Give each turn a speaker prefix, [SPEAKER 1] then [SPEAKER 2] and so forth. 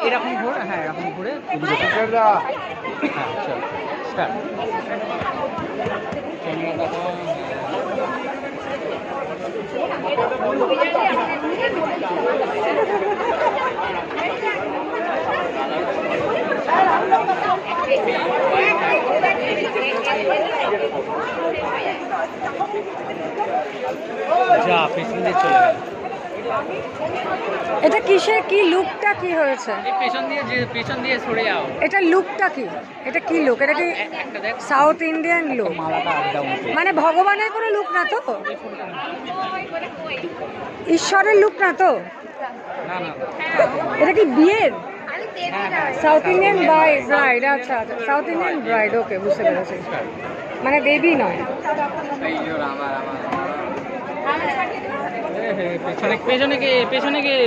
[SPEAKER 1] এরকম ঘোর, হ্যাঁ এরকম ঘুরে হ্যাঁ চল স্টার্ট। যা পেছনে চলে গেল।
[SPEAKER 2] এটা কিসের কি লুকটা কি হয়েছে?
[SPEAKER 1] এই পেছন দিয়ে সরে যাও।
[SPEAKER 2] এটা লুকটা কি? এটা কি লুক? এটা কি
[SPEAKER 1] একটা দেখ,
[SPEAKER 2] সাউথ ইন্ডিয়ান লুক?
[SPEAKER 1] মালাটা আড্ডা উঠে।
[SPEAKER 2] মানে ভগবানের কোনো লুক না তো? ঈশ্বরের লুক না তো?
[SPEAKER 1] না না
[SPEAKER 2] এটা কি বিয়ের
[SPEAKER 1] হ্যাঁ,
[SPEAKER 2] সাউথ ইন্ডিয়ান ব্রাইড? আচ্ছা আচ্ছা, সাউথ ইন্ডিয়ান ব্রাইড, ওকে বুঝতে পেরেছি। মানে দেবী নয়।
[SPEAKER 1] পেছনে কে